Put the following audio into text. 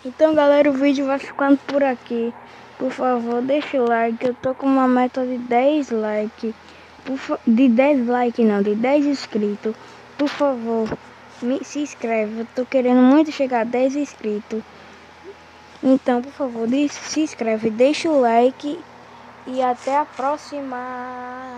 Então galera, o vídeo vai ficando por aqui. Por favor, deixa o like. Eu tô com uma meta de 10 likes. De 10 likes não, de 10 inscritos. Por favor, se inscreve. Eu tô querendo muito chegar a 10 inscritos. Então, por favor, se inscreve, deixa o like. E até a próxima.